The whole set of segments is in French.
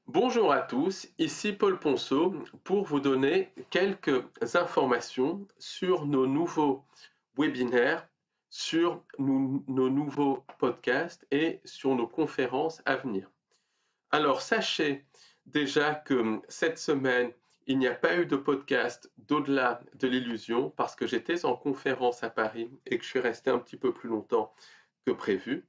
Bonjour à tous, ici Paul Ponceau pour vous donner quelques informations sur nos nouveaux webinaires, sur nos nouveaux podcasts et sur nos conférences à venir. Alors sachez déjà que cette semaine, il n'y a pas eu de podcast d'au-delà de l'illusion parce que j'étais en conférence à Paris et que je suis resté un petit peu plus longtemps que prévu.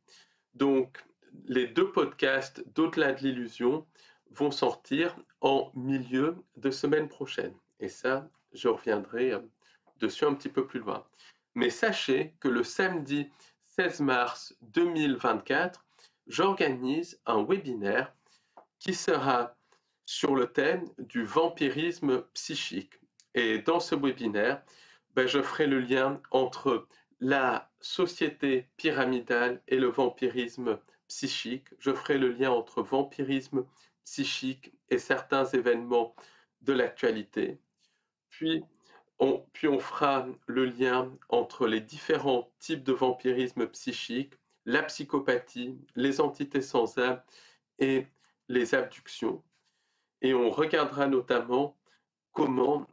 Donc, les deux podcasts d'Au-delà de l'illusion vont sortir en milieu de semaine prochaine. Et ça, je reviendrai dessus un petit peu plus loin. Mais sachez que le samedi 16 mars 2024, j'organise un webinaire qui sera sur le thème du vampirisme psychique. Et dans ce webinaire, je ferai le lien entre la société pyramidale et le vampirisme psychique. Je ferai le lien entre vampirisme psychique et certains événements de l'actualité. Puis on fera le lien entre les différents types de vampirisme psychique, la psychopathie, les entités sans âme et les abductions. Et on regardera notamment comment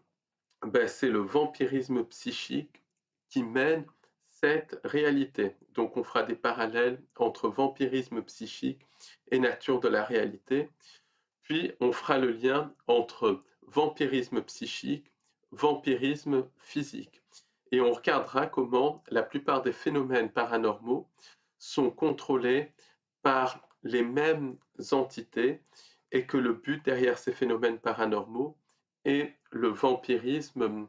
c'est le vampirisme psychique qui mène cette réalité. Donc on fera des parallèles entre vampirisme psychique et nature de la réalité. Puis on fera le lien entre vampirisme psychique, vampirisme physique. Et on regardera comment la plupart des phénomènes paranormaux sont contrôlés par les mêmes entités et que le but derrière ces phénomènes paranormaux est le vampirisme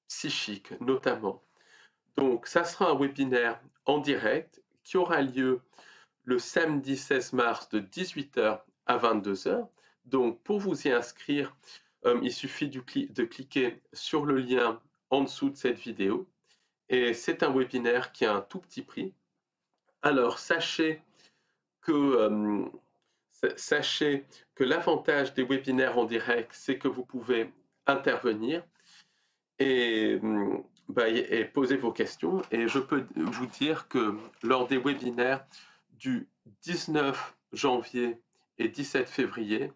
psychique notamment. Donc ça sera un webinaire en direct qui aura lieu le samedi 16 mars de 18h à 22h. Donc pour vous y inscrire, il suffit de cliquer sur le lien en dessous de cette vidéo. Et c'est un webinaire qui a un tout petit prix. Alors que, sachez que l'avantage des webinaires en direct, c'est que vous pouvez intervenir et, et poser vos questions. Et je peux vous dire que lors des webinaires du 19 janvier et 17 février,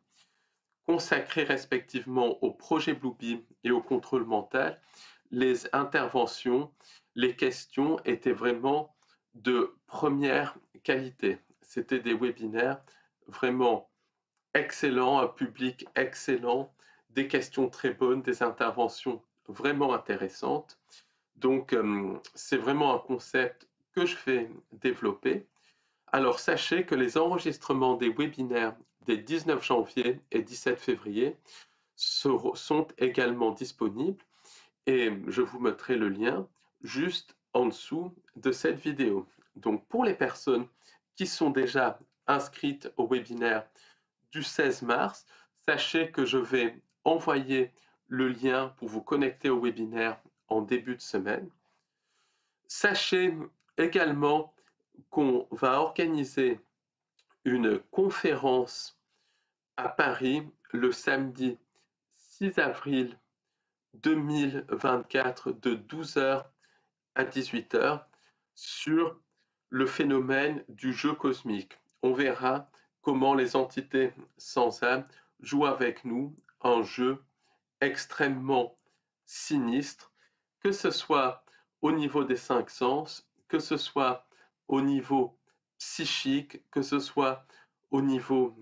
consacrés respectivement au projet Bluebeam et au contrôle mental, les interventions, les questions étaient vraiment de première qualité. C'était des webinaires vraiment excellents, un public excellent, des questions très bonnes, des interventions vraiment intéressantes. Donc, c'est vraiment un concept que je fais développer. Alors, sachez que les enregistrements des webinaires des 19 janvier et 17 février sont également disponibles et je vous mettrai le lien juste en dessous de cette vidéo. Donc, pour les personnes qui sont déjà inscrites au webinaire du 16 mars, sachez que je vais envoyer le lien pour vous connecter au webinaire en début de semaine. Sachez également qu'on va organiser une conférence à Paris le samedi 6 avril 2024 de 12h à 18h sur le phénomène du jeu cosmique. On verra comment les entités sans âme jouent avec nous un jeu extrêmement sinistre, que ce soit au niveau des cinq sens, que ce soit au niveau psychique, que ce soit au niveau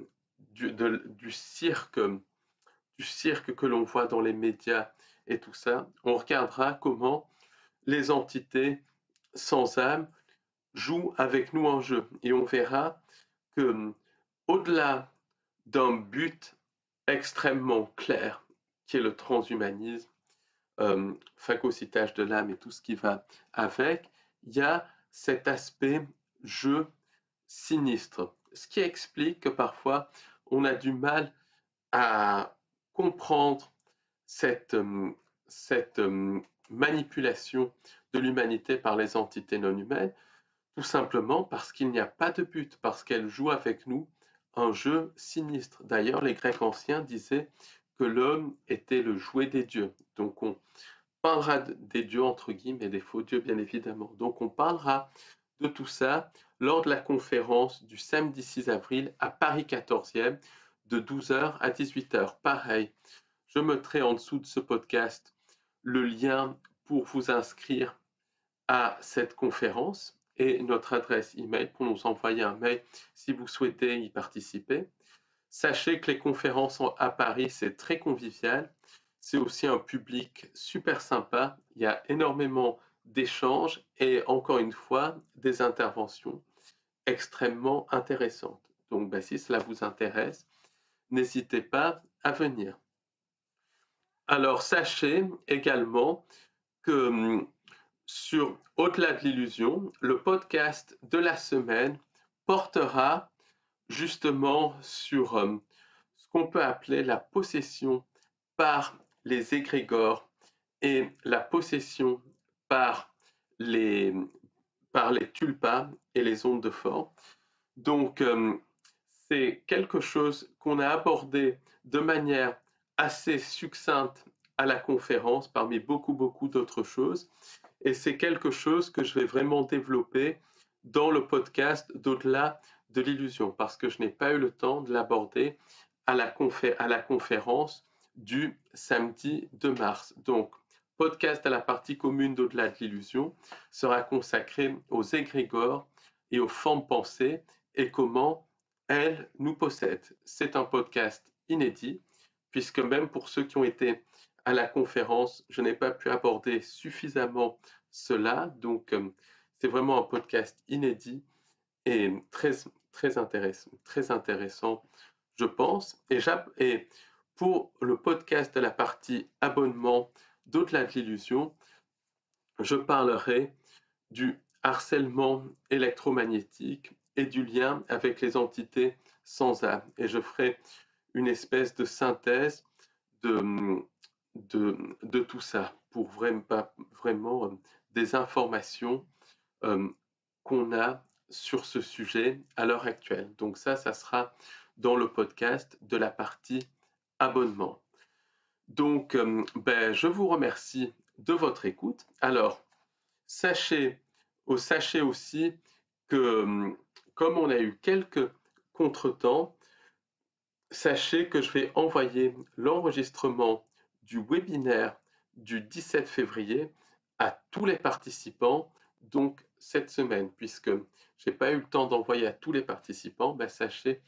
du cirque que l'on voit dans les médias et tout ça. On regardera comment les entités sans âme jouent avec nous en jeu. Et on verra que, au-delà d'un but extrêmement clair, qui est le transhumanisme, phagocytage de l'âme et tout ce qui va avec, il y a cet aspect jeu sinistre. Ce qui explique que parfois on a du mal à comprendre cette, cette manipulation de l'humanité par les entités non humaines, tout simplement parce qu'il n'y a pas de but, parce qu'elles jouent avec nous un jeu sinistre. D'ailleurs, les Grecs anciens disaient que l'homme était le jouet des dieux. Donc on parlera des dieux entre guillemets, des faux dieux bien évidemment. Donc on parlera de tout ça lors de la conférence du samedi 6 avril à Paris 14e. de 12 h à 18 h. Pareil, je mettrai en dessous de ce podcast le lien pour vous inscrire à cette conférence et notre adresse email pour nous envoyer un mail si vous souhaitez y participer. Sachez que les conférences à Paris, c'est très convivial. C'est aussi un public super sympa. Il y a énormément d'échanges et encore une fois, des interventions extrêmement intéressantes. Donc, si cela vous intéresse, n'hésitez pas à venir. Alors, sachez également que sur Au-delà de l'illusion, le podcast de la semaine portera justement sur ce qu'on peut appeler la possession par les égrégores et la possession par les, par les tulpas et les ondes de forme. Donc, c'est quelque chose qu'on a abordé de manière assez succincte à la conférence, parmi beaucoup d'autres choses. Et c'est quelque chose que je vais vraiment développer dans le podcast d'au-delà de l'illusion, parce que je n'ai pas eu le temps de l'aborder à la conférence du samedi 2 mars. Donc, podcast à la partie commune d'au-delà de l'illusion sera consacré aux égrégores et aux formes pensées et comment elles nous possèdent. C'est un podcast inédit, puisque même pour ceux qui ont été à la conférence, je n'ai pas pu aborder suffisamment cela. Donc, c'est vraiment un podcast inédit et très intéressant, je pense. Et pour le podcast de la partie abonnement d'au-delà de l'illusion, je parlerai du harcèlement électromagnétique et du lien avec les entités sans âme. Et je ferai une espèce de synthèse de, de tout ça pour vraiment des informations qu'on a sur ce sujet à l'heure actuelle. Donc ça sera dans le podcast de la partie abonnement. Donc, je vous remercie de votre écoute. Alors, sachez aussi que comme on a eu quelques contretemps, sachez que je vais envoyer l'enregistrement du webinaire du 17 février à tous les participants, donc cette semaine, puisque je n'ai pas eu le temps d'envoyer à tous les participants, sachez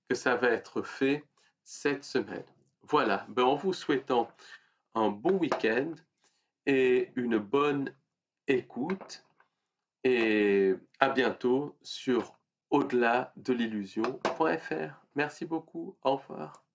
que ça va être fait cette semaine. Voilà, en vous souhaitant un bon week-end et une bonne écoute, et à bientôt sur au-delà de l'illusion.fr. Merci beaucoup, au revoir.